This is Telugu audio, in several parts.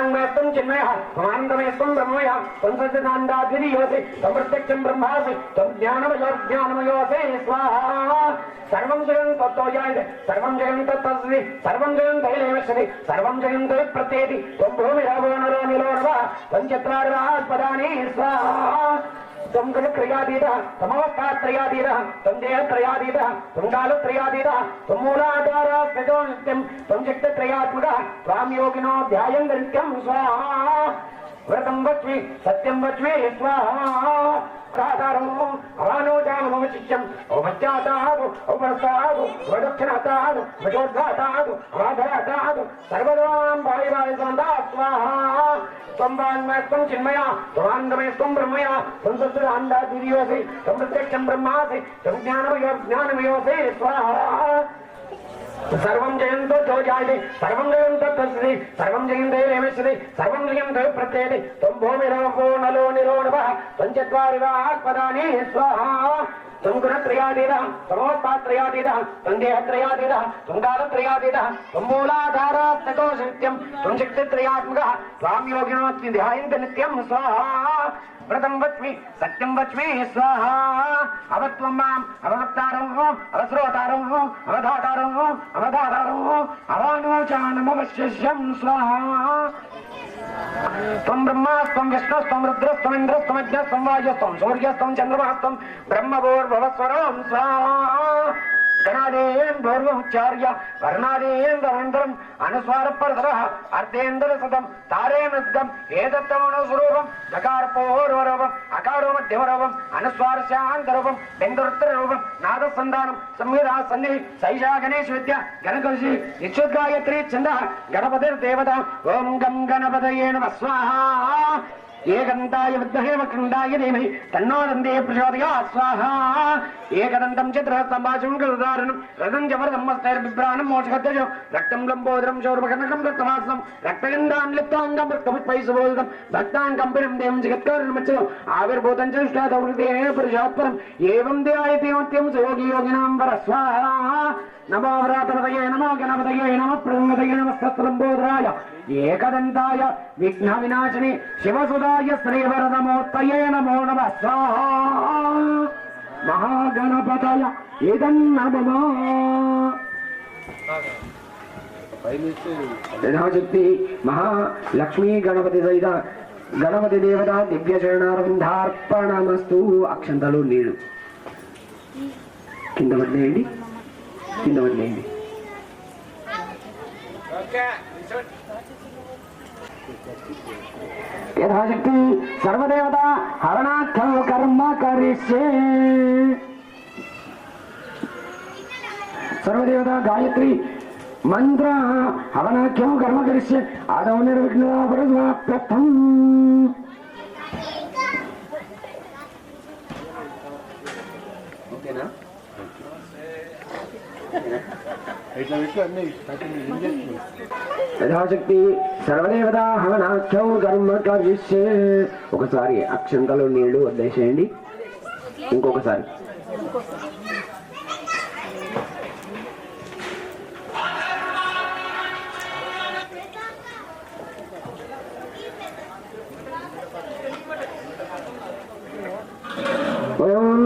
वाङ्मयस्त्वं चिन्मयः भवानन्दमयस्त्वं ब्रह्ममयः संसृतिनान्दाद्वितीयोऽसि संप्रत्यक्षं ब्रह्मासि त्वं ज्ञानमयोऽसि स्वाहा सर्वं जगन् तत्त्वजायते सर्वं जगन् तत्तस्ति सर्वं जगन् तैलेवश्यति सर्वं जगन् तत्प्रत्येति त्वं भूमिरावो नरो निलो नवः पञ्चत्वारिपदानि स्वाहा त्वं गुणत्रयातीतः तमवस्तात्रयातीतः त्वं देहत्रयातीतः त्वं कालत्रयातीतः त्वं मूलाधारः स्थितो नित्यं त्वं शक्तित्रयात्मकः त्वां योगिनो ध्यायन्ति नित्यं स्वाहा व्रतं वच्मि सत्यं वच्मि स्वाहा अवानोजामवशिष्यम् औपच्चातादु औपरस्तादु वदक्षिणातादु वजोद्घातादु अवाधरातादु सर्वदां भाविभाविसन्दा स्वाहा त्वं वाङ्मयस्त्वं चिन्मया त्वमानन्दमयस्त्वं ब्रह्मया संसृतिनान्दाद्वितीयोऽसि त्वं प्रत्यक्षं ब्रह्मासि त्वं ज्ञानमयोऽसि स्वाहा सर्वं जयन्तो जो जायते सर्वं जयन्तो तस्ति सर्वं जयन्ते रेमश्यति सर्वं जयन्तो प्रत्येति त्वं भूमिरावो नलो निलो नवः पञ्चत्वारिपदानि स्वाहा त्वं गुणत्रयातीतः तमोत्पात्रयातीतः त्वं देहत्रयातीतः त्वं कालत्रयातीतः त्वं मूलाधारः स्थितो नित्यं त्वं शक्तित्रयात्मकः त्वां योगिनो ध्यायन्ति नित्यं स्वाहा व्रतं वच्मि सत्यं वच्मि स्वाहा अवत्वं माम् अववक्तारं अवश्रोतारं अवधातारं अवधातारं अवानोचानमवशिष्यं स्वाहा त्वं ब्रह्मास्त्वं विष्णुस्त्वं रुद्रस्त्वं इन्द्रस्त्वं अग्निस्त्वं वायुस्त्वं सूर्यस्त्वं चन्द्रमास्त्वं ब्रह्मभूर्भुवस्वरं स्वाहा गणादेन भूर्वमुच्चार्य वर्णादेन्द्रमन्तरम् अनुस्वारपरतरः अर्धेन्द्रसदं तारेणुद्गम् एतत्तमनुस्वरूपं दकारपूर्वरूपम् अकारो मध्यमरूपम् अनुस्वारस्यान्तरूपं बिन्दुरुत्तररूपं नादसन्धानं संहिता सन्निधि सैषा गणेश विद्या गणकर्षि निश्चुद्गायत्री छन्दः गणपतिर्देवता ॐ गं गणपतये नमः स्वाहा एकदन्ताय विद्महे वक्रतुण्डाय धीमहि तन्नो दन्तिः प्रचोदयात् स्वाहा एकदन्तं चित्रहस्तम्बाशुं गरुडारूढं रथं च वरदं मस्तैर्बिभ्राणं मोक्षगद्गजं रक्तं लम्बोदरं शौर्पकर्णकं रक्तवासं रक्तगन्धां लिप्ताङ्गं रक्तमुत्पैः सुबोधं भक्ताङ्गम्भीरं देवं जगत्कारणमच्युतम् आविर्भूतं च दृष्टादौर्देः पुरुषात्परम् एवं ध्यायते मत्यं सुयोगी योगिनां वर स्वाहा नमो व्रातपतये नमो गणपतये नमः प्रभुपतये नमस्तलम्बोदराय एकदन्ताय विघ्नविनाशिने शिवसुदाय श्रीवरदमूर्तये नमो नमः स्वाहा महागणपतय इदन्नमः यथाशक्ति महालक्ष्मी गणपति सहित गणपति देवता दिव्य चरणारविंदार्पणमस्तु अक्षंतలు నీళ్ళు కింద పడలేండి यथाशक्ति सर्वदेवता हरणाख्यं कर्म करिष्ये सर्वदेवता गायत्री मंत्र हवनाख्यं कर्म करिष्ये आदौ निर्विघ्नं परमाप्यर्थम् ओकेना యథాశక్తి సర్వదేవతా హవనాఖ్యం కర్మ కరిష్యే ఒకసారి అక్షంతలు నీళ్లు వదిలేసేయండి ఇంకొకసారి ఓం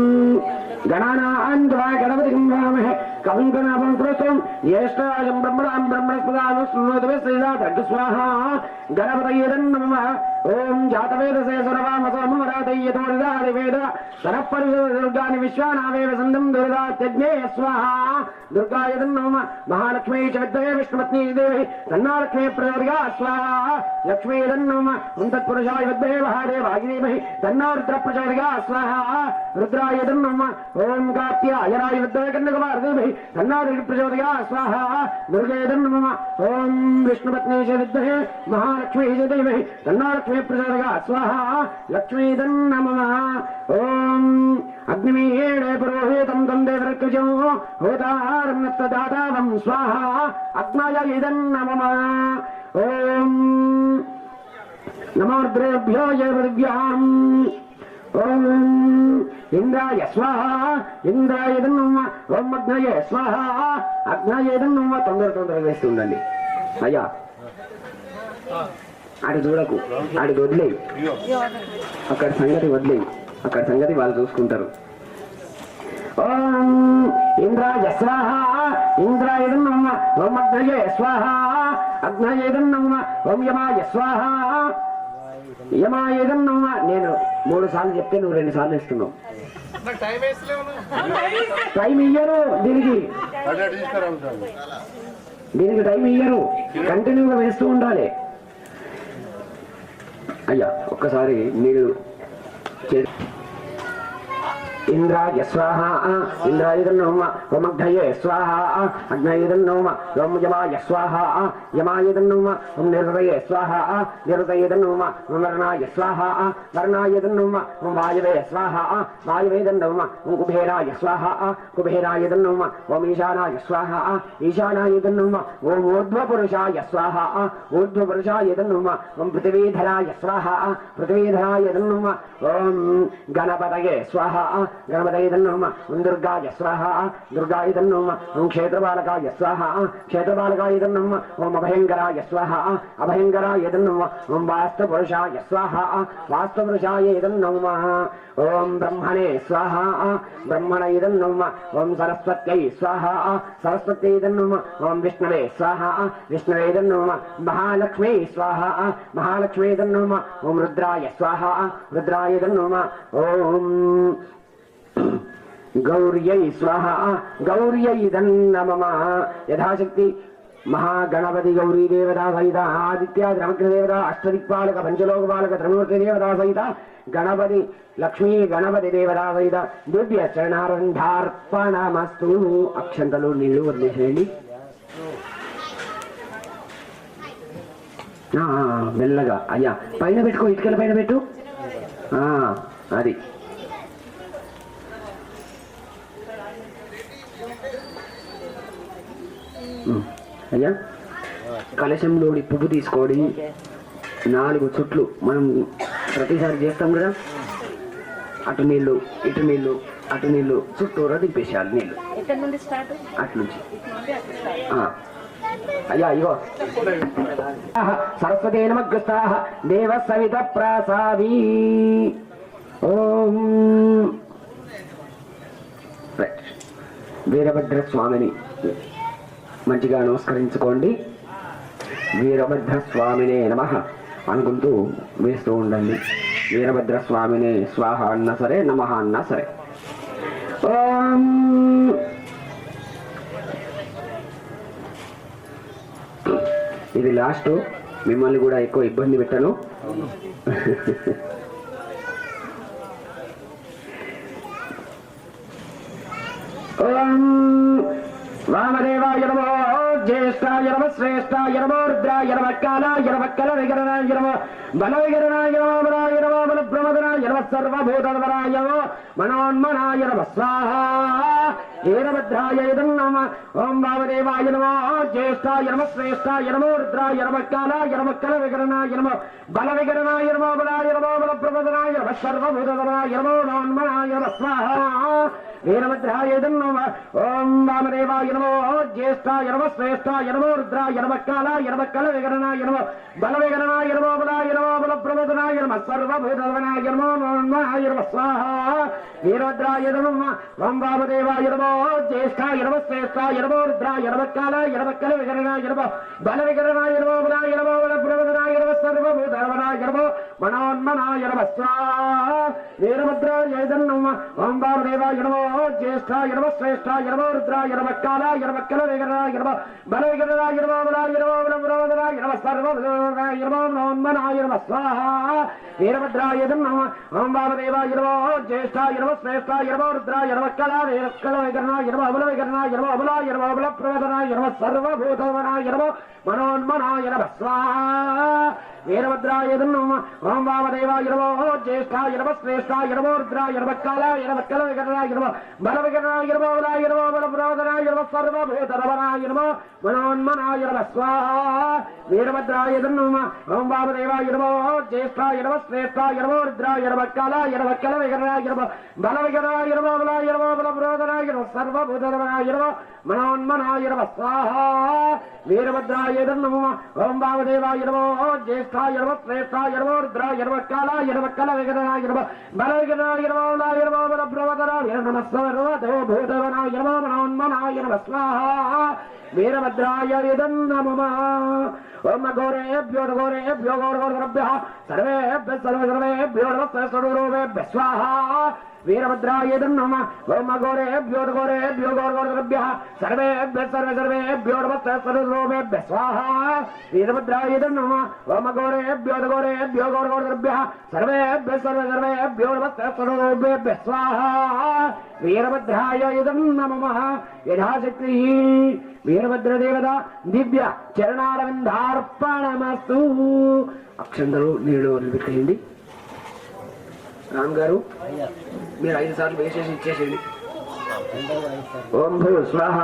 గణానాం త్వా గణపతిం వామహే कविं गणापं श्रोत्रं ज्येष्ठायं ब्रह्मणां ब्रह्मणस्पदानं शृणोतु श्रीजातः स्वाहा गणपतये नमः ओम जातवेदसे सुरवामसो ममरातय्यतो निदादिवेद सरपरिदुर्गानि विश्वानावेव सन्दं दुर्गात्यज्ञे स्वाहा दुर्गाय नमः महालक्ष्मी च विद्महे विष्णुपत्नी देवी तन्नालक्ष्मी प्रचोदयात् स्वाहा लक्ष्मी नमः तत्पुरुषाय विद्महे महादेवाय धीमहि तन्नो रुद्र प्रचोदयात् स्वाहा रुद्राय नमः ओम कात्यायनाय विद्महे कन्यकुमार देवी तन्नो रुद्र प्रचोदयात् स्वाहा दुर्गाय नमः ओम विष्णुपत्नी च विद्महे महालक्ष्मी च धीमहि तन्नो लक्ष्मी प्रचोदयात् स्वाहा लक्ष्मी नमः ओम अग्निमीळे पुरोहितं तं देवृक्षजो होतारं तदातावं स्वाहा अग्नय नमः ओम नमो रुद्रेभ्यो जयवृभ्याम् ओम इंद्राय स्वाहा इंद्राय नमः ओम अग्नय स्वाहा अग्नय नमः तొందర వేస్తుండండి అయ్యా అటు చూడకు, అటు వదిలేయి, అక్కడ సంగతి వదిలేయి, అక్కడ సంగతి వాళ్ళు చూసుకుంటారు. ఓం ఇంద్రాయ స్వాహ, ఇంద్రాయదం నమ, ఓం అగ్నయే స్వాహ, అగ్నయేదం నమ, ఓం యమాయ స్వాహ, యమాయేదం నమ. నేను 3 సార్లు చెప్తే నువ్వు 2 సార్లు ఇస్తున్నావు. టైం ఇయ్యరు దీనికి టైం ఇయ్యరు, కంటిన్యూగా వేస్తూ ఉండాలి. అయ్యా ఒక్కసారి మీరు ఇంద్రాయ స్వాహ, ఇంద్రాయదం నమ, ఓం అగ్నయే స్వాహ, అగ్నయేదం నమ, ఓం యమాయ స్వాహ, యమాయేదం నమ, ఓం నిరతయే స్వాహ, నిరతయేదం నమ, ఓం వర్ణాయ స్వాహ, వర్ణాయేదం నమ, ఓం వాయవే స్వాహ, వాయవేదం నమ, ఓం కుబేరాయ స్వాహ, కుబేరాయేదం నమ, ఓం ఈశానాయ స్వాహ, ఈశానాయేదం నమ, ఓం ఊర్ధ్వపురుషాయ స్వాహ, ఊర్ధ్వపురుషాయేదం నమ, ఓం పృథివీధరాయ స్వాహ, పృథివీధరాయేదం నమ, ఓం గణపతయే స్వాహ, గణపతయేదం నమ, ఓం దుర్గాయ స్వాహ, దుర్గాయేదం నమ, ఓం క్షేత్రపాలకాయ స్వాహ, క్షేత్రపాలకాయేదం నమ, ఓం అభయంకరాయ స్వాహ, అభయంకరాయేదం నమ, ఓం వాస్తపురుషాయ స్వాహ, వాస్తపురుషాయేదం నమ, ఓం బ్రహ్మణే స్వాహ, బ్రహ్మణయేదం నమ, ఓం సరస్వత్యై స్వాహ, సరస్వత్యేదం నమ, ఓం విష్ణవే స్వాహ, విష్ణవేదం నమ, మహాలక్ష్మీ స్వాహ, మహాలక్ష్మేదం నమ, ఓం రుద్రాయ స్వాహ, రుద్రాయేదం నమ, ఓం గౌర్యై స్వాహ, గౌర్యైదం నమః. యథాశక్తి మహాగణపతి గౌరీ దేవతా సహిత ఆదిత్యాది నవగ్రహ దేవత అష్టదిక్పాలక పంచలోకపాలక త్రిమూర్తి దేవతా సహిత గణపతి లక్ష్మీ గణపతి దేవతా సహిత దివ్య చరణారంధార్పణమస్తు. అక్షంతలు నీళ్లు వదిలేసేయండి. మెల్లగా అయ్యా పైన పెట్టుకో, ఇటుకల పైన పెట్టు. అది అయ్యా కలశంలోని పువ్వు తీసుకోండి. 4 చుట్లు మనం ప్రతిసారి చేస్తాం కదా. అటు నీళ్లు ఇటు నీళ్లు అటు నీళ్లు చుట్టూరా దింపేసేయాలి నీళ్లు అట్నుంచి. అయ్యా ఇగో సరస్వతే నమః దేవ సవిత ప్రాసాదీ. ఓం వీరభద్ర స్వామిని మంచిగా నమస్కరించుకోండి. వీరభద్ర స్వామినే నమః అనుకుంటూ వేస్తూ ఉండండి. వీరభద్ర స్వామినే స్వాహ అన్నా సరే, నమః అన్నా సరే. ఓం ఇది లాస్ట్, మిమ్మల్ని కూడా ఎక్కువ ఇబ్బంది పెట్టను. ఓం వామదేవాయ నమో, జ్యేష్ఠాయ నమ, శ్రేష్ఠాయ నమో, రుద్రాయ నమ, కాలాయ నమ, కల వికరణాయ నమ, బల వికరణాయ నమో, బలాయ నమో, బల ప్రమదనాయ నమ, సర్వభూతధరాయ నమో, మనోన్మనాయ నమ స్వాహ. వీరభద్రాయ నమ. ఓం వామదేవాయ నమో, జ్యేష్ఠాయ నమ, శ్రేష్ఠాయ నమో, రుద్రాయ నమ, కాలాయ నమ, కల వికరణాయ నమ, బల వికరణాయ నమో, బలాయ నమో, బల ప్రమదనాయ నమ, సర్వభూతధరాయ నమో, మనోన్మనాయ నమ స్వాహ. వీరభద్రాయ నమ. ఓం వామదేవాయ నమో, జ్యేష్ఠాయ నమ, శ్రేష్ఠాయ నమో, రుద్రాయ నమ, కాలాయ నమ, కల వికరణాయ నమ, బల వికరణాయ నమో, బలాయ నమో, బల ప్రమదనాయ నమ, సర్వభూతధరాయ నమో, మనోన్మనాయ నమ స్వాహ. వీరభద్రాయ నమ. ఓం వామదేవాయ నమో, జ్యేష్ఠాయ నమ, శ్రేష్ఠాయ నమో, రుద్రాయ నమ, కాలాయ నమ, కల వికరణాయ నమ, బల వికరణాయ నమో, బలాయ నమో, బల ప్రమదనాయ నమ, సర్వభూతధరాయ నమో, మనోన్మనాయ నమ స్వాహ. వీరభద్రాయ నమ. ఓం వామదేవాయ నమో, జ్యేష్ఠాయ నమ, శ్రేష్ఠాయ నమో, రుద్రాయ నమ, కాలాయ నమ, కల వికరణాయ నమ, బల వికరణాయ నమో, బలాయ నమో, బల ప్రమదనాయ నమ, సర్వభూతధరాయ నమో, మనోన్మనాయ నమ స్వాహ. వీరభద్రాయ నమ. ఓం వామదేవాయ నమో, జ్యేష్ఠాయ నమ, శ్రేష్ఠాయ నమో, రుద్రాయ నమ, కాలాయ వికరణాయ నమ, బల వికరణాయ నమ, బలాయ నమో, బల ప్రమదనాయ నమ, సర్వభూతధరాయ నమో, మనోన్మనాయ నమ స్వాహ. వీరభద్రాయ నమ. ఓం వామదేవాయ నమో, జ్యేష్ఠాయ నమ, శ్రేష్ఠాయ నమో, రుద్రాయ నమ, కాలాయ నమ, కల వికరణాయ నమ, బల వికరణాయ నమ, బలాయ నమో, బల ప్రమదనాయ నమ, సర్వభూతధరాయ నమో, మనోన్మనాయ నమ స్వాహ. వీరభద్రాయ నమ. ఓం వామదేవాయ నమో, జ్యేష్ఠాయ నమ, శ్రేష్ఠాయ నమో, రుద్రాయ నమ, కాలాయ నమ, కల వికరణాయ నమ, బల వికరణాయ నమ, బలాయ నమో, బల ప్రమదనాయ నమ, సర్వభూతధరాయ నమో, మనోన్మనాయ నమ స్వాహ. వీరభద్రాయ నమ. ఓం వామదేవాయ నమో, జ్యేష్ఠాయ జ్యేష్ఠాయ నమః శ్రేష్ఠాయ నమః రుద్రాయ నమః కాలాయ నమః కలవికరణాయ నమః బలవికరణాయ నమః లాయ నమః బలప్రవదనాయ నమః సర్వదేవ భూతవనాయ నమః మనోన్మనాయ నమః స్వాహా వీరభద్రాయ ఇదం నమః ఓం ఘోరేభ్యో ఘోరేభ్యో ఘోరఘోరభ్యః సర్వేభ్యः సర్వేభ్యో నమః సర్వరూపేభ్యः స్వాహా వీరభద్రాయ నమః ఓం ఘోరేభ్యో ఘోరేభ్యో ఘోరఘోరభ్యః సర్వేభ్యः సర్వేభ్యో నమః సర్వరూపేభ్యः స్వాహా వీరభద్రాయ నమః ఓం ఘోరేభ్యో ఘోరేభ్యో ఘోరఘోరభ్యః సర్వేభ్యः సర్వేభ్యో నమః సర్వరూపేభ్యः స్వాహా వీరభద్రాయ నమః యథాశక్తి వీరభద్రదేవత దివ్య చరణారవిందార్పణమస్తు. అక్షంతలు నీళ్ళు వదిలిపెట్టేయండి. రామ్ గారు మీరు 5 సార్లు వేసేసి ఇచ్చేసేయండి. ఓం భూ స్వాహ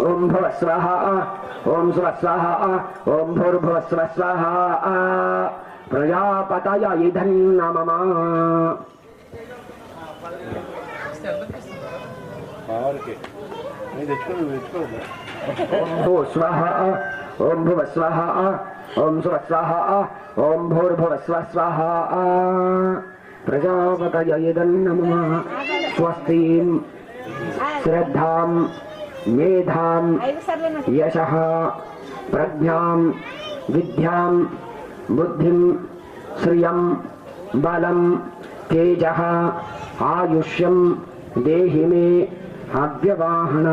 ఓం భవ స్వాహ ఓం స్వ స్వాహ ఓం భూర్భువ స్వ స్వాహ ప్రజాపతయ ఇదం నమః. ఓం భూ స్వాహ ఓం భువ స్వాహ ఓం స్వ స్వాహ ఓం భూర్భువ స్వ స్వాహ ప్రజాపతయ ఇదం నమః. స్వస్తిం శ్రద్ధాం మేధాం యశః ప్రజ్ఞాం విద్యాం బుద్ధిం శ్రియం బలం తేజః ఆయుష్యం దేహి మే అవ్యవాహన.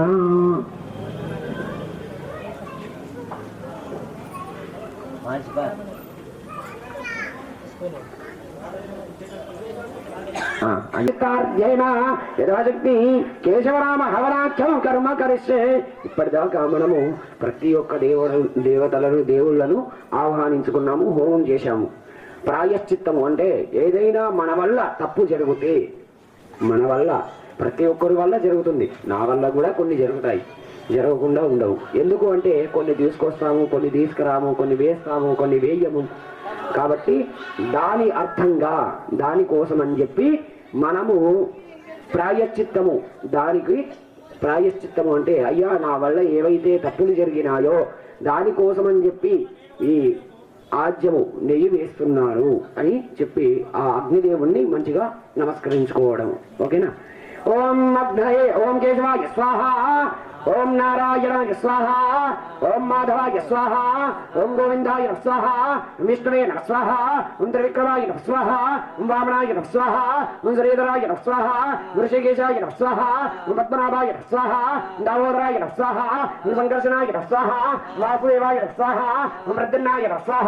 యథాశక్తి కేశవరామ హవనాఖ్యం కర్మ కరిష్యే. ఇప్పటిదాకా మనము ప్రతి ఒక్క దేవుళ్లను ఆహ్వానించుకున్నాము, హోమం చేశాము. ప్రాయశ్చిత్తము అంటే ఏదైనా మన వల్ల తప్పు జరిగితే, మన వల్ల ప్రతి ఒక్కరి వల్ల జరుగుతుంది, నా వల్ల కూడా కొన్ని జరుగుతాయి, జరగకుండా ఉండవు. ఎందుకు అంటే కొన్ని తీసుకొస్తాము, కొన్ని తీసుకురాము, కొన్ని వేస్తాము, కొన్ని వేయము. కాబట్టి దాని అర్థంగా దానికోసం అని చెప్పి మనము ప్రాయశ్చిత్తము, దానికి ప్రాయశ్చిత్తము అంటే అయ్యా నా వల్ల ఏవైతే తప్పులు జరిగినాయో దానికోసం అని చెప్పి ఈ ఆజ్యము నెయ్యి వేస్తున్నారు అని చెప్పి ఆ అగ్నిదేవుణ్ణి మంచిగా నమస్కరించుకోవడం. ఓకేనా? ఓం అగ్నయే ఓం కేశవాయ స్వాహ ఓం నారాయణాయ స్వాహ ఓం మాధవాయ స్వాహ ఓం గోవిందాయ స్వాహ విష్ణువే నమః స్వాహ ఓం త్రివిక్రమాయ నమః స్వాహ ఓం వామనాయ నమః స్వాహ ఓం శ్రీధరాయ నమః స్వాహ వృషికేశాయ నమః స్వాహ ఓం పద్మనాభాయ నమః స్వాహ ఓం దామోదరాయ నమః స్వాహ ఓం సంకర్షణాయ నమః స్వాహ వాసుదేవాయ నమః స్వాహ ఓం ప్రద్యుమ్నాయ నమః స్వాహ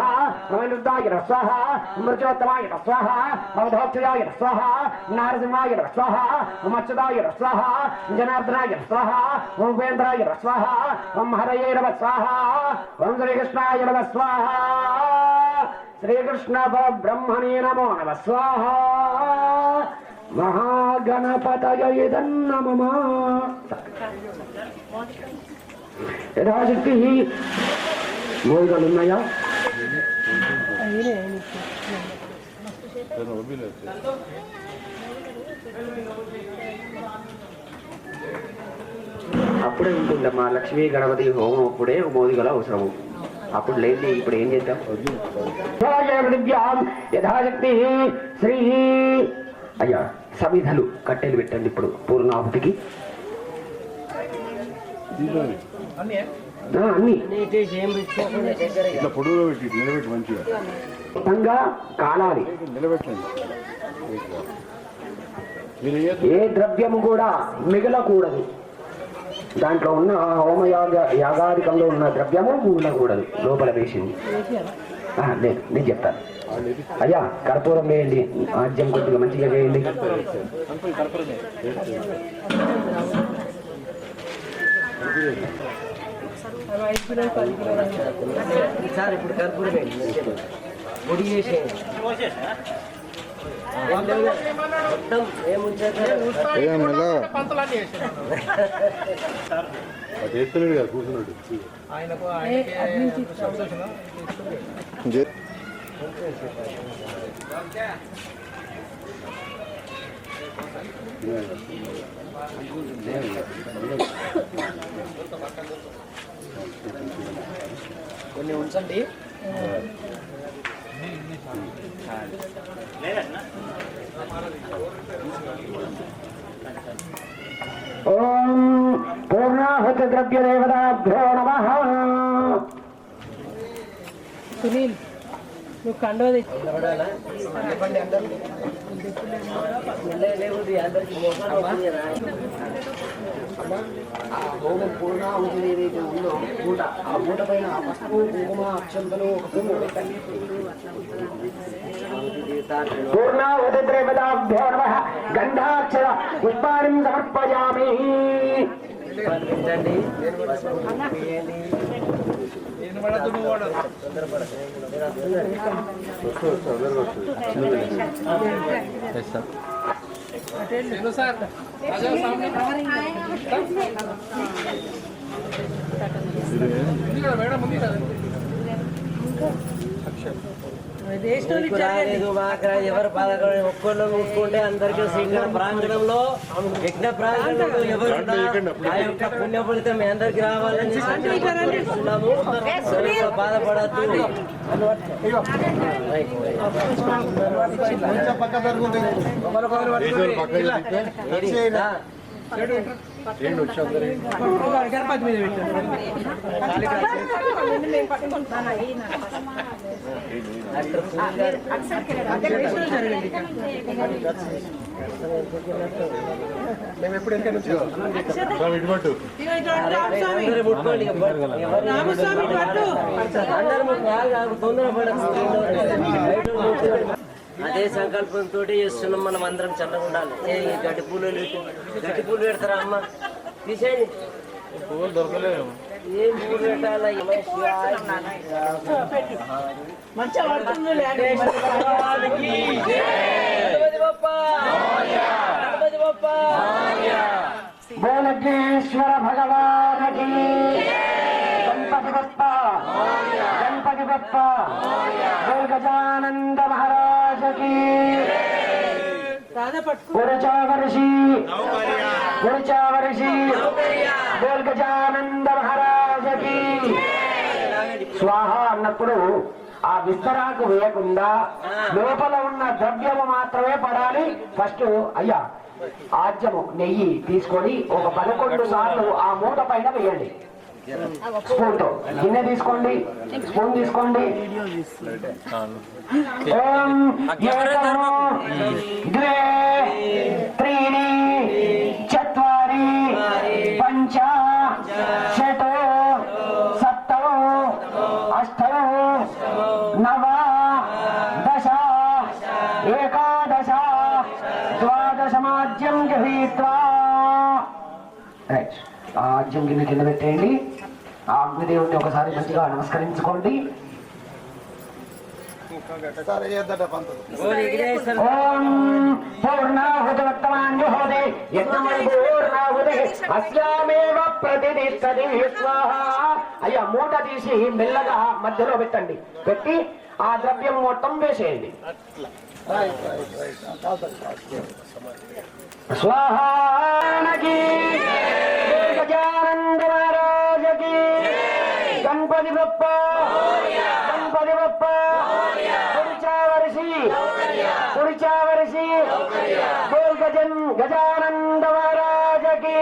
ఓం అనిరుద్ధాయ నమః స్వాహ ఓం మృత్యోత్తమాయ నమః స్వాహ ఓం ధోక్షయాయ నమః స్వాహ ఓం నారసింహాయ నమః స్వాహ ఓం అచ్యుతాయ నమః స్వాహ ఓం జనార్దనాయ నమః స్వాహ ఓం ఉపేంద్రాయ నమః స్వాహ ఓం హరయే నమః స్వాహ ఓం శ్రీకృష్ణాయ నమః స్వాహ శ్రీకృష్ణ బ్రహ్మణే నమో నమః స్వాహ మహాగణపతయే నమః. యథాశక్తి మోదలు ఉన్నాయా? అప్పుడే ఉంటుందమ్మా లక్ష్మీ గణపతి హోమం, అప్పుడే మోదిగల అవసరము. అప్పుడు లేదు, ఇప్పుడు ఏం చేద్దాం? యథాశక్తి శ్రీ అయ్యా సమిధలు కట్టెలు పెట్టండి. ఇప్పుడు పూర్ణాహుతికి అన్ని కాలాలి. ఏ ద్రవ్యము కూడా మిగలకూడదు. దాంట్లో ఉన్న యాగాధికంలో ఉన్న ద్రవ్యము మిగలకూడదు. లోపల వేసింది లేదు, నేను చెప్తాను. అయ్యా కర్పూరం వేయండి, ఆజ్యం కొద్దిగా మంచిగా వేయండి. ఇప్పుడు కర్పూరం వేయండి, పొడి చేసేయండి. చేస్తున్నాడు కదా కూర్చున్నాడు కొన్ని ఉంచండి. ఓం పూర్ణాహుతి ద్రవ్య దేవతాభ్యో నమః. సునీల్ నువ్వు కండవ హోమం పూర్ణాహుతి ఏదైతే ఉందో మూట, ఆ మూట పైన పసుపు కుంకుమ అక్షంతలు ఒక పువ్వు పెట్టండి. పూర్ణాహుతి ద్రవ్యతాభ్యో నమః. గంధాక్షర పుష్పాణి సమర్పయామి. రాలేదు మాకు ఎవరు పదకొండు ఒక్కళ్ళు ముట్టుకుంటే అందరికీ శ్రీకరణ ప్రాంగణంలో యజ్ఞ ప్రాంగణంలో ఎవరు ఆ యొక్క పుణ్యఫలితం మీ అందరికి రావాలని సంకల్పిస్తున్నాము. బాధపడద్దు. గణపతి మీద మేము ఎప్పుడు ఎంత ఇటుపట్టు అదే సంకల్పంతో చేస్తున్నాం. మనం అందరం చల్లగా ఉండాలి. గడ్డి పూలు పెడతారా అమ్మ? తీసేయండి. పువ్వులు దొరకలేదు. ఏం పూలు పెట్టాలా? భోలకేశ్వర భగవానకి. గణపతి బప్ప, గణపతి బప్ప. గజానంద మహారాజకి. పురచావర్షి, పురచావర్షి. గజానంద మహారాజకి. స్వాహ అన్నప్పుడు ఆ విస్తరాకు వేయకుండా లోపల ఉన్న ద్రవ్యము మాత్రమే పడాలి. ఫస్ట్ అయ్యా ఆజ్యము నెయ్యి తీసుకొని ఒక 11 సార్లు ఆ మూట పైన వేయండి. స్పూన్ తో గిన్నె తీసుకోండి, స్పూన్ తీసుకోండి. ఓం ఏకము ద్వే త్రీణి చత్వారి పంచ షట్ సప్త అష్ట నవ దశ ఏకాదశ ద్వాదశమాజ్యం గృహీత్వా. ఆజ్యం కింద పెట్టేయండి. ఆ అగ్నిదేవుడిని ఒకసారి మంచిగా నమస్కరించుకోండి. ఓం పూర్ణాహుతి వర్తమాన్యుహోతి యజ్ఞమూర్ణాహుతి అస్యామేవ ప్రతిదిష్టతి స్వాహ. అయ్యా మూట తీసి మెల్లగా మధ్యలో పెట్టండి. పెట్టి ఆ ద్రవ్యం మొత్తం వేసేయండి. స్వాహానకి. గజానంద మహారాజకి. గణపతి బప్ప, గణపతి బప్ప. పురుచావర్షి, పురుచావర్షి. గజానంద మహారాజకి.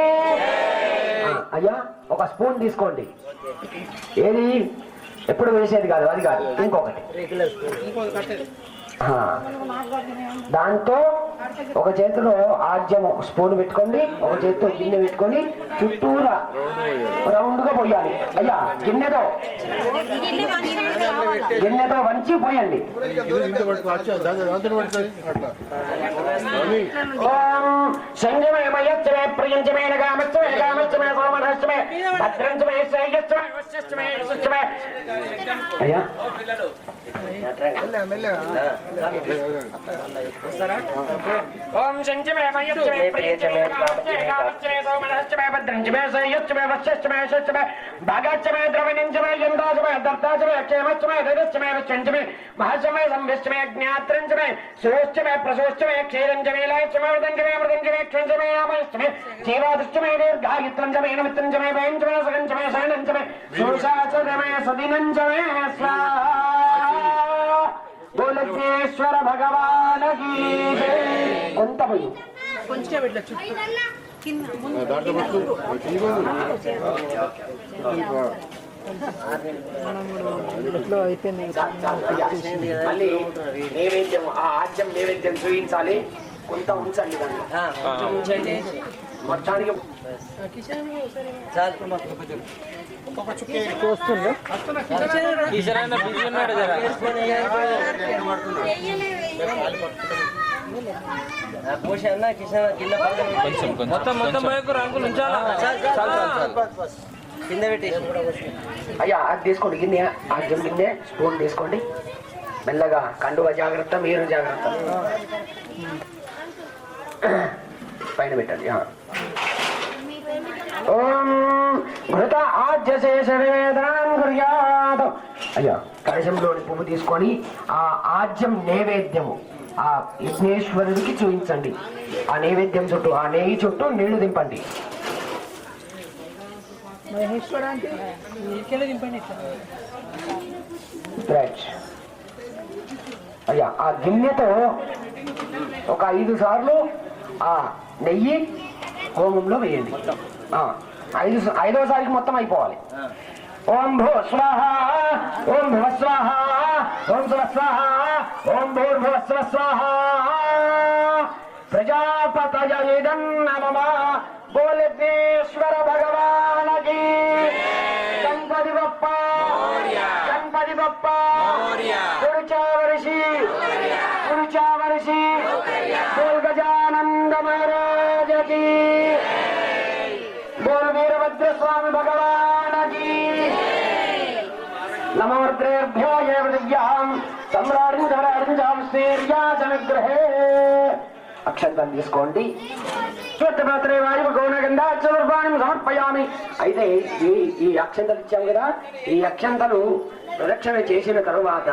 అయ్యా ఒక స్పూన్ తీసుకోండి. ఏది ఎప్పుడు వేసేది కాదు, అది కాదు, ఇంకొకటి. దాంతో ఒక చేతిలో ఆజ్యము స్పూన్ పెట్టుకోండి, ఒక చేతితో గిన్నె పెట్టుకొని చుట్టూరా రౌండ్ గా పోయాలి. అయ్యా గిన్నెతో వంచి పోయండి. సంగమయమయచ్చమే ప్రియంచమే నగామచ్చమే నగామచ్చమే సోమనష్టమే భద్రంచమే శ్రేయస్సమే వశ్యష్టమే. అయ్యా ఓం శంచమే మయచ్చమే ప్రియచమే కామచ్చమే సోమనశ్చమే భద్రంచమే సయ్యచ్చమే వశ్యచ్చమే శచ్చమే భాగాచ్చమే ద్రవణించమే యందాచమే దర్తాచమే క్షేమచ్చమే ధైర్యచ్చమే విచ్చంచమే మహచ్చమే సంవిష్టమే జ్ఞాత్రంచమే సురోశ్చమే ప్రసోశ్చమే క్షీరంచమే లాయచ్చమే మృదంచమే మృదంచమే క్షంచమే ఆమయచ్చమే జీవాదృష్టమే దీర్ఘాయుత్రంచమే నమిత్రంచమే భయంచమే సగంచమే శరణంచమే సుశాచమే సదినంచమే స్వాహా బోలకేశ్వర భగవాన్ కీ జై. కొంత పోయి కొంచెం ఇట్లా చుట్టూ దాంట్లో పట్టు అయిపోయింది. మళ్ళీ నైవేద్యం ఆ ఆజ్యం నైవేద్యం చూపించాలి. కొంత ఉంచండి దాన్ని ఉంచండి మొత్తానికి పోషన్న కిషన్ కింద కింద పెట్టి అయ్యా అది తీసుకోండి. గిన్నె ఆజ్యం గిన్నె స్పూన్ తీసుకోండి. మెల్లగా కండువ జాగ్రత్త, మీరు జాగ్రత్త. పైన పెట్టండి. ఓం ఘృత ఆజ్యశేష వేదనం కుర్యాత్. అయ్యా కలశంలోని పువ్వు తీసుకొని ఆ ఆజ్యం నైవేద్యము ఆ విఘ్నేశ్వరుడికి చూపించండి. ఆ నైవేద్యం చుట్టూ ఆ నెయ్యి చుట్టూ నీళ్లు దింపండి. మహేశ్వర అంటే నీకెళ్ళి దింపండి. అయ్యా ఆ గిన్నెతో ఒక 5 సార్లు ఆ నెయ్యి హోమంలో వేయండి. 5వ సారికి మొత్తం అయిపోవాలి. ఓం భూ స్వాహ, ఓం భువ స్వాహ, ఓం శివ స్వాహ, ఓం భూర్భువ స్వ స్వాహ. ప్రజాపతయే నమః. బోలేశ్వర భగవాన్ కీ. గణపతి బప్ప, గణపతి బప్ప, కురుచావర్షి, కురుచావర్షి. బోల్ గజానంద మహారాజ కీ. బోల్ వీరభద్ర స్వామి భగవాన్ కీ. నమోర్ద్రేభ్యో ఏ పృథివ్యాం సమ్రాడిం ధరాడిం శ్రీర్యాసనగ్రహే. అక్షంతం తీసుకోండి. శ్వేతపాత్రే వాయువు గౌనగంధాచర్వాణి సమర్పయామి. అయితే ఈ అక్షంతలు ఇచ్చాం కదా, ఈ అక్షంతలు ప్రదక్షిణ చేసిన తరువాత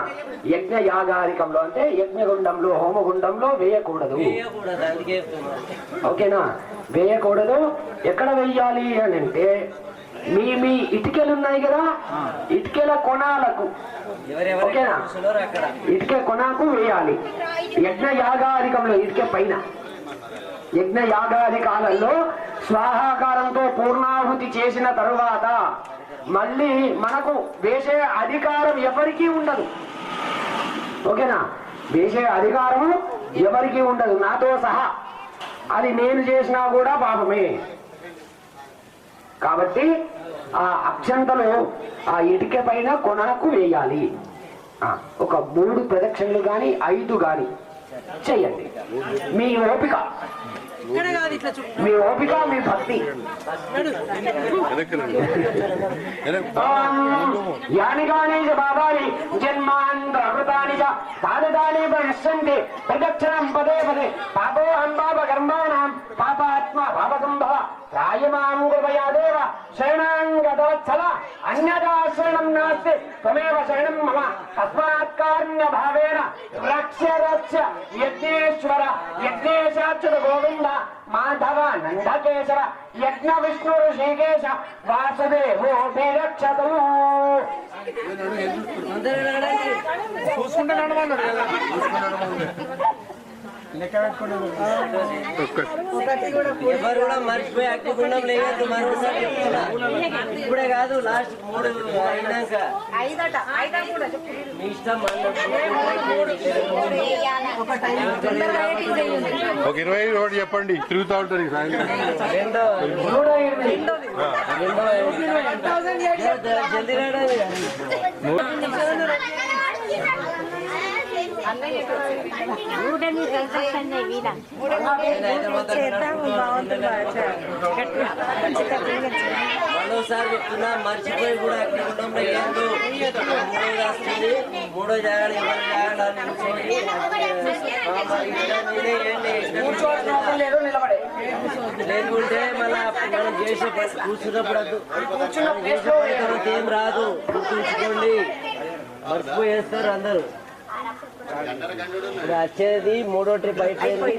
యజ్ఞ యాగారికంలో అంటే యజ్ఞగుండంలో హోమగుండంలో వేయకూడదు. ఓకేనా? వేయకూడదు. ఎక్కడ వేయాలి అని అంటే మీ ఇటుకలు ఉన్నాయి కదా, ఇటుకల కొనాలకు, ఓకేనా, ఇటుక కొనాకు వేయాలి. యజ్ఞ యాగారికంలో ఇటుక పైన యజ్ఞ యాగాదికాలలో స్వాహాకారంతో పూర్ణాహుతి చేసిన తరువాత మళ్ళీ మనకు వేసే అధికారం ఎవరికీ ఉండదు. ఓకేనా? వేసే అధికారం ఎవరికీ ఉండదు, నాతో సహా. అది నేను చేసినా కూడా పాపమే. కాబట్టి ఆ అక్షంతలు ఆ ఇటుక పైన కొనకు వేయాలి. ఒక 3 ప్రదక్షిణలు గాని 5 గాని చెయ్యండి. మీ ఓపిక, మీ ఓపిక, మీ భక్తి. యాని గాని బాబాని జన్మాంతృతాని సాధదాని పశ్యంతి ప్రదక్షిణం పదే పదే. పాపోహం పాప కర్మాణం పాపాత్మ పాపసంభవ రాయమాం కృపయాదేవ శరణాంగతవత్సల అన్యదా శరణం నాస్తి త్వమేవ శరణం మమ తస్మాత్ కారుణ్య భావేన రక్ష రక్ష యజ్ఞేశ్వర యజ్ఞేశాచ్యుత గోవింద మాధవ నందకేశవ యజ్ఞ విష్ణు ఋషికేశ వాసుదేవో రక్షతు. చూసుకుంటే నడమన్నాడు కదా. ఎవరు కూడా మర్చిపోయి అగ్నిగుండం లేదు. మరోసారి చెప్తున్నా, ఇప్పుడే కాదు, లాస్ట్ 3 అయినాక మీ ఇష్టం. ఒక 25 చెప్పండి, తిరుగుతూ ఉంటారు సాయంత్రం. జల్దీ రాడాలి. మరోసారి చెప్తున్నా, మర్చిపోయి కూడా అగ్నిగుండంలో ఏందో 3 వస్తుంది. మూడో జాగాలు ఎవరు జాగాలు కూర్చోవడం అవసరం లేదు, నిలబడే. లేకుంటే మళ్ళా మనం చేసే పని కూర్చున్నప్పుడు వద్దు. కూర్చున్న మనం ప్లేస్ చేసే లో పని తర్వాత ఏం రాదు, గుర్తుంచుకోండి. మర్చిపోయేస్తారు అందరూ. ఇప్పుడు వచ్చేది మూడో ట్రిప్ అయిపోయింది.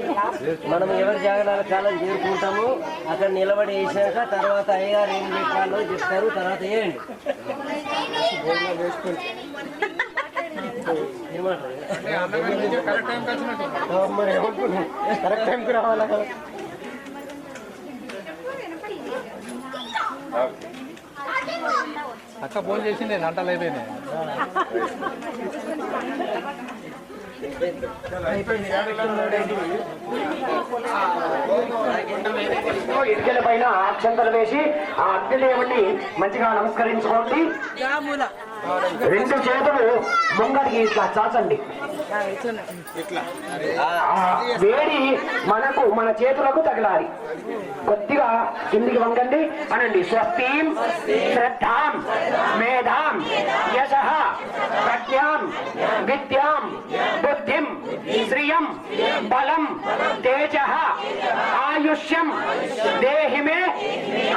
మనం ఎవరి జాగ్రత్త కాలం చేరుకుంటాము. అక్కడ నిలబడి వేసాక తర్వాత అయ్యగారు ఏం పెట్టాలో చెప్తారు, తర్వాత వేయండి. కరెక్ట్ టైంకి రావాలా కదా. అక్క ఫోన్ చేసింది గంటలు అయిపోయినాయి. ఇటుకల పైన అక్షంతలు వేసి ఆ అగ్నిదేవుణ్ణి మంచిగా నమస్కరించుకోండి. రెండు చేతులు ముంగడికి ఇట్లా చాచండి. ఆ వేడి మన చేతులకు తగలాలి. కొద్దిగా కిందికి వంగండి. అనండి స్వస్తిం శ్రద్ధాం మేధాం యశః ప్రజ్ఞాం విద్యాం బుద్ధిం శ్రియం బలం తేజః ఆయుష్యం దేహి మే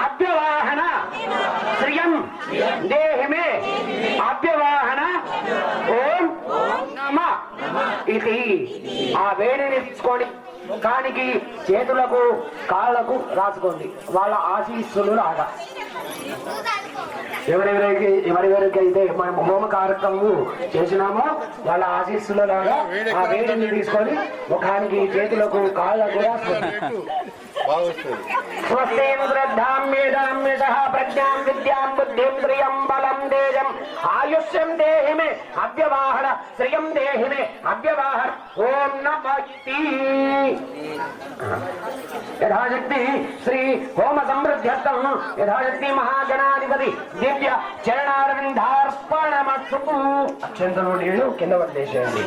అభ్యవాహన శ్రియం దేహి మే అభ్యవాహన ఓం నమః ఇది. ఆ వేడిని తీసుకొని ముఖానికి చేతులకు కాళ్లకు రాసుకోండి. వాళ్ళ ఆశీస్సులు లాగా ఎవరెవరికైతే మనం హోమ కార్యక్రమం చేసినామో వాళ్ళ ఆశీస్సుల లాగా ఆ వేడిని తీసుకొని ముఖానికి చేతులకు కాళ్లకు రాసుకోండి. స్వస్తిం శ్రద్ధాం మేధాం యశః ప్రజ్ఞాం విద్యాం బుద్ధిం శ్రియం బలం తేజం ఆయుష్యం దేహి మే అవ్యవాహన శ్రియం దేహి మే అవ్యవాహన ఓం నమః. యథాశక్తి శ్రీ హోమ సమృద్ధ్యర్థం యథాశక్తి మహాగణాధిపతి దివ్య చరణారవిందార్పణమస్తు. అక్షంతలు నీళ్లు కింద వదిలేసేయండి.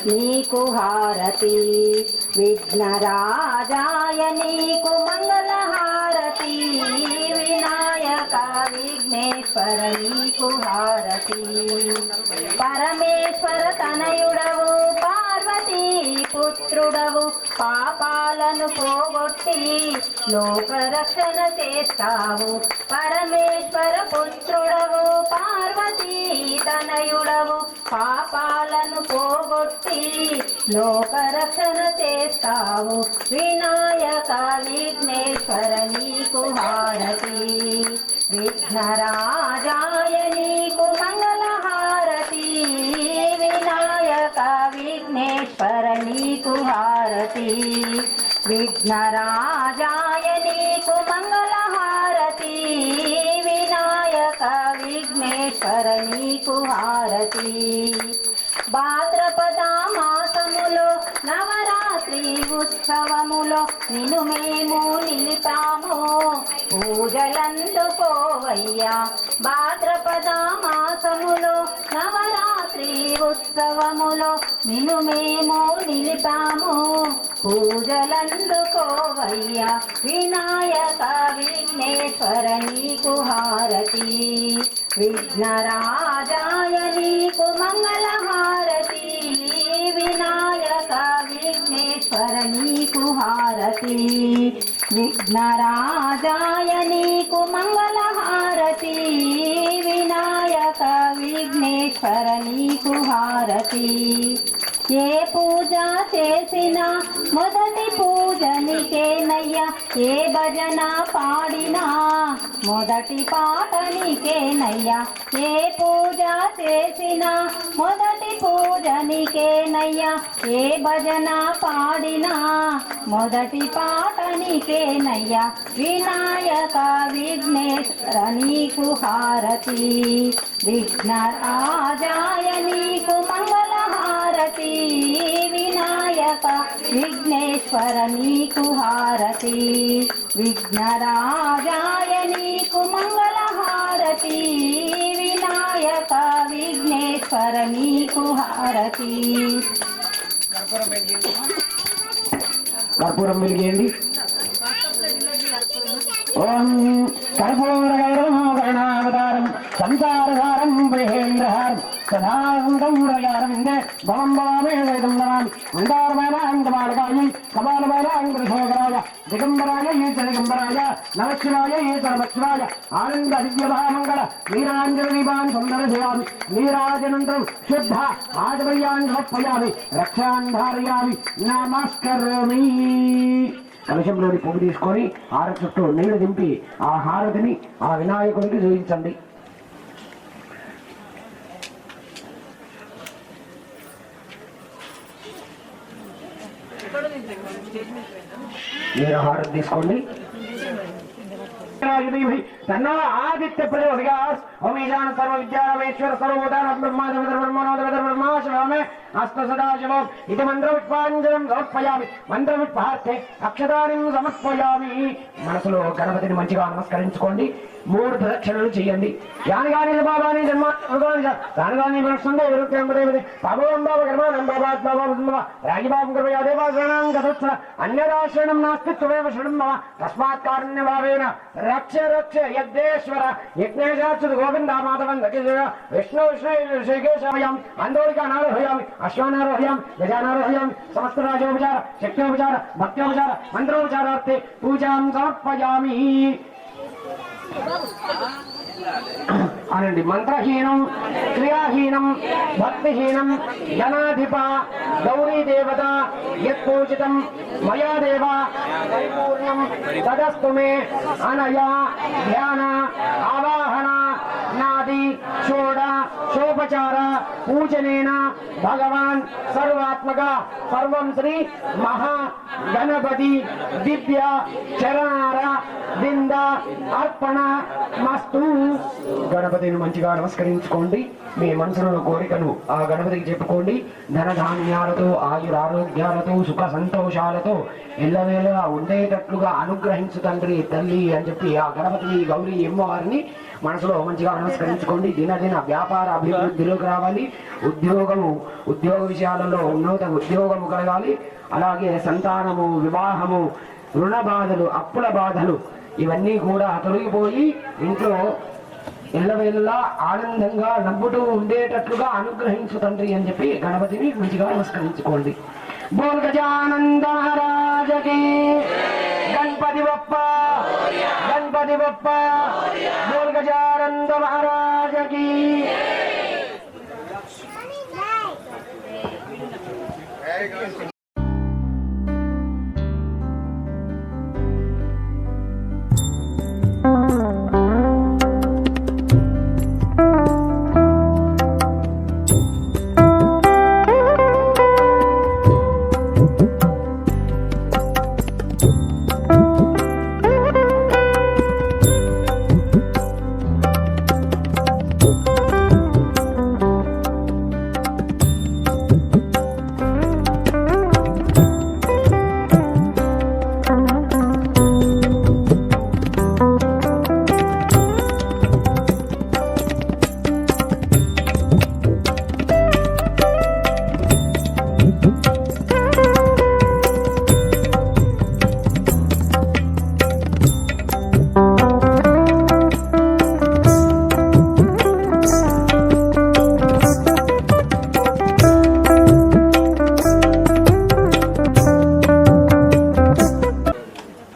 నీకు హారతి, విఘ్నరాజాయ నీకు మంగళ హారతి, వినాయక విఘ్నేశ్వర నీకు హారతి. పరమేశ్వర తనయుడవు పార్వతీ పుత్రుడవు, పాపాలను పోగొట్టి లోకరక్షణ చేస్తావు. పరమేశ్వర పుత్రుడవు పార్వతీ తనయుడవు, పాపాలను పోగొట్టి లోకరక్షణ చేస్తావు. వినాయక విఘ్నేశ్వర నీకు హారతి, విఘ్నరాజాయ నీకు మంగళ హారతి, వినాయక విఘ్నేశ్వర నీకు హారతి. విఘ్నరాజాయ నీకు మంగళ హారతి, వినాయక విఘ్నేశ్వర నీకు హారతి. భాద్రపద మాసములో నవరాత్రి ఉత్సవములో నిన్ను మేము నిలిపాము, పూజలందుకోవయ్యా. భాద్రపద మాసములో నవరాత్రి ఉత్సవములో నిన్ను మేము నిలిపాము, పూజలందుకోవయ్యా. వినాయక విఘ్నేశ్వర నీకు హారతి, విఘ్నరాజాయ నీకు మంగళ హారతి, వినాయక విఘ్నేశ్వర నీకు హారతి. విఘ్నరాజాయ నీకు మంగళ హారతి, వినాయక విఘ్నేశ్వర నీకు హారతి. ఏ పూజ చేసినా మొదటి పూజ నీకేనయ్యా, ఏ భజన పాడినా మొదటి పాట నీకేనయ్యా. ఏ పూజ చేసినా మొదటి పూజ నీకేనయ్యా, ఏ భజన పాడినా మొదటి పాట నీకేనయ్యా. వినాయక విఘ్నేశ్వర నీకు హారతి, విఘ్నరాజాయ నీకు మంగళ హారతి, వినాయక విఘ్నేశ్వర నీకు హారతి. విఘ్నరాజాయ నీకు మంగళ హారతి, వినాయక విఘ్నేశ్వర నీకు హారతి. కర్పూరం వెలిగేయండి. ఓం కర్పూరగణావతారం సంసారధారం మహేంద్రహారం సదాంతం భవం భవామేదం నమామి. మందారమైనాంగమాలకాయ కపాలమైనాంగశోకరాయ దిగంబరాయ ఈత దిగంబరాయ నమశివాయ ఈత నమశివాయ ఆనంద దివ్యమహామంగళ నీరాంజన దీపాన్ సుందరశయామి. నీరాజనంతరం శుద్ధ ఆజమయ్యాన్ సమర్పయామి, రక్షాన్ ధారయామి, నమస్కరోమి. కలశంలోని పువ్వు తీసుకొని హారతి చుట్టూ నీళ్లు దింపి ఆ హారతిని ఆ వినాయకుడికి చూపించండి. మీరు హారతి తీసుకోండి. తన్నో ఆదిత్య ప్రచోదయాత్. ఓం ఈశాన సర్వ విద్యారమేశ్వర సర్వోదాన బ్రహ్మాశివమే అస్త సదాశివం ఇది మంత్రవిష్పాంజలం సమర్పయామి. మంత్రవిష్పార్థే అక్షరాన్ని సమర్పయామి. మనసులో గణపతిని మంచిగా నమస్కరించుకోండి. 3 ప్రదక్షిణలు చేయండి. యానిగాని బాబాని జన్మాని వస్తుంది పాపం బాబు గర్భానం బాబా రాగిబాబు కృపయా దేవాశరణం గతోత్సవ అన్యదాశరణం నాస్తి త్వమేవ శరణం మమ తస్మాత్ కారుణ్య భావేన రక్ష రక్ష యజ్ఞేశ్వర యజ్ఞేశాచ్యుత గోవింద మాధవన్ విష్ణు శ్రీకేశయామి. అందోళికానారోహయామి, అశ్వానారోహయామి, గజానారోహయామి. సమస్త రాజోపచార శక్త్యోపచార భక్త్యోపచార మంత్రోపచారార్థే పూజాం సమర్పయామి. అనండి. మంత్రహీనం, క్రియాహీనం, భక్తిహీనం, జనాధిప గౌరీ దేవత యత్పూజితం మయా దేవ పరిపూర్ణం తదస్తు మే అనయా ధ్యాన ఆవాహన నాది షోడ షోపచార పూజనేన భగవాన్ సర్వాత్మక సర్వం శ్రీ మహా గణపతి దివ్య చరణార బింద అర్పణ మస్తు. గణపతిని మంచిగా నమస్కరించుకోండి. మీ మనసులో కోరికను ఆ గణపతికి చెప్పుకోండి. ధనధాన్యాలతో ఆయురారోగ్యాలతో సుఖ సంతోషాలతో ఎల్లవేళలా ఉండేటట్లుగా అనుగ్రహించు తండ్రి తల్లి అని చెప్పి ఆ గణపతిని గౌరీ అమ్మవారిని మనసులో మంచిగా నమస్కరించుకోండి. దినదిన వ్యాపార అభివృద్ధిలోకి రావాలి. ఉద్యోగ విషయాలలో ఉన్నత ఉద్యోగము కలగాలి. అలాగే సంతానము, వివాహము, రుణ బాధలు, అప్పుల బాధలు ఇవన్నీ కూడా తొలగిపోయి ఇంట్లో ఎల్లవేళలా ఆనందంగా నవ్వుతూ ఉండేటట్లుగా అనుగ్రహించు తండ్రి అని చెప్పి గణపతిని మంచిగా నమస్కరించుకోండి. బోల్ గజానంద మహారాజకి గణపతి బప్ప, గణపతి బప్ప, బోల్ Gajananda మహారాజకి.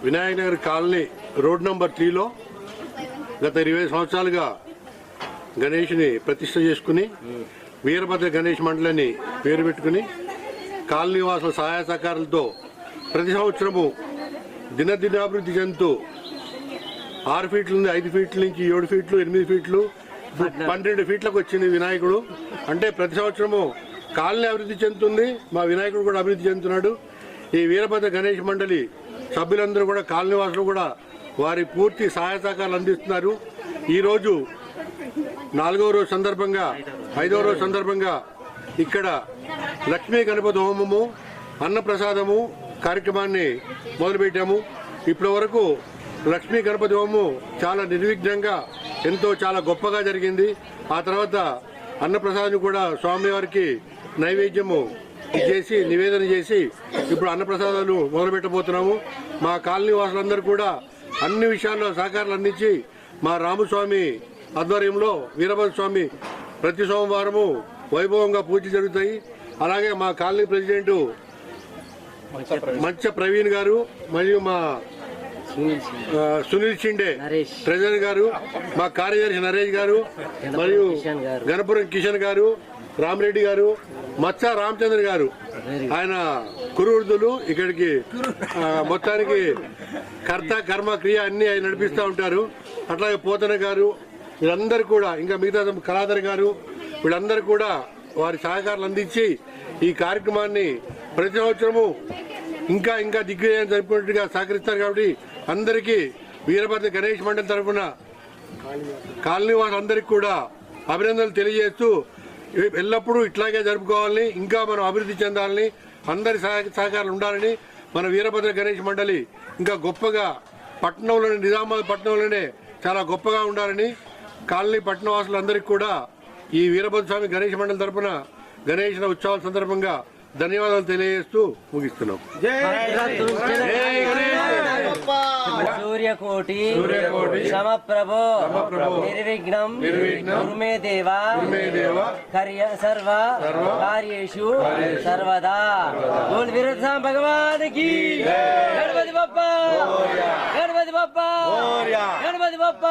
Vinayaknagar colony road number 3లో గత 20 సంవత్సరాలుగా గణేష్ని ప్రతిష్ఠ చేసుకుని వీరభద్ర గణేష్ మండలిని పేరు పెట్టుకుని కాలనీ వాసుల సహాయ సహకారాలతో ప్రతి సంవత్సరము దినదినాభివృద్ధి చెందుతూ 6 ఫీట్ల నుండి 5 ఫీట్ల నుంచి 7 ఫీట్లు 8 ఫీట్లు 12 ఫీట్లకు వచ్చింది వినాయకుడు. అంటే ప్రతి సంవత్సరము కాలనీ అభివృద్ధి చెందుతుంది, మా వినాయకుడు కూడా అభివృద్ధి చెందుతున్నాడు. ఈ వీరభద్ర గణేష్ మండలి సభ్యులందరూ కూడా కాలనీ వాసులు కూడా వారి పూర్తి సహాయ సహకారాలు అందిస్తున్నారు. ఈరోజు 4వ రోజు సందర్భంగా 5వ రోజు సందర్భంగా ఇక్కడ లక్ష్మీ గణపతి హోమము, అన్నప్రసాదము కార్యక్రమాన్ని మొదలుపెట్టాము. ఇప్పటి వరకు లక్ష్మీ గణపతి హోమము చాలా నిర్విఘ్నంగా చాలా గొప్పగా జరిగింది. ఆ తర్వాత అన్నప్రసాదం కూడా స్వామివారికి నైవేద్యము చేసి నివేదన చేసి ఇప్పుడు అన్నప్రసాదాలు మొదలు పెట్టబోతున్నాము. మా కాలనీ వాసులందరూ కూడా అన్ని విషయాల్లో సహకారాలు అందించి మా రామస్వామి ఆధ్వర్యంలో వీరభద్ర స్వామి ప్రతి సోమవారము వైభవంగా పూజలు జరుగుతాయి. అలాగే మా కాలనీ ప్రెసిడెంట్ మంచ ప్రవీణ్ గారు మరియు మా సునీల్ షిండే ట్రెజరర్ గారు, మా కార్యదర్శి నరేష్ గారు మరియు గణపురం కిషన్ గారు, రామరెడ్డి గారు, మచ్చ రామచంద్ర గారు, ఆయన కురువృద్ధులు ఇక్కడికి మొత్తానికి కర్త కర్మ క్రియ అన్ని ఆయన నడిపిస్తూ ఉంటారు. అట్లాగే పోతన గారు వీళ్ళందరూ కూడా, ఇంకా మిగతా కళాధర్ గారు వీళ్ళందరూ కూడా వారి సహకారాలు అందించి ఈ కార్యక్రమాన్ని ప్రతి సంవత్సరము ఇంకా ఇంకా దిగ్విజయం జరిపినట్టుగా సహకరిస్తారు. కాబట్టి అందరికీ వీరభద్ర గణేష్ మండలి తరఫున కాలనీ వారందరికీ కూడా అభినందనలు తెలియజేస్తూ ఎల్లప్పుడూ ఇట్లాగే జరుపుకోవాలని, ఇంకా మనం అభివృద్ధి చెందాలని, అందరి సహకారాలు ఉండాలని, మన వీరభద్ర గణేష్ మండలి ఇంకా గొప్పగా పట్టణంలోనే, నిజామాబాద్ పట్టణంలోనే చాలా గొప్పగా ఉండాలని కాలనీ పట్టణవాసులందరికీ కూడా ఈ వీరభద్ర స్వామి గణేష్ మండలి తరఫున గణేష్ ఉత్సవాల సందర్భంగా ధన్యవాదాలు తెలియజేస్తూ ముగిస్తున్నాం. సూర్యకోటి సమప్రభో నిర్విఘ్నం కురుమే దేవ సర్వ కార్యేషు సర్వదా. బోల్ వీరభద్ర భగవానికి గణపతి బప్ప, గణపతి బప్ప, గణపతి బప్ప.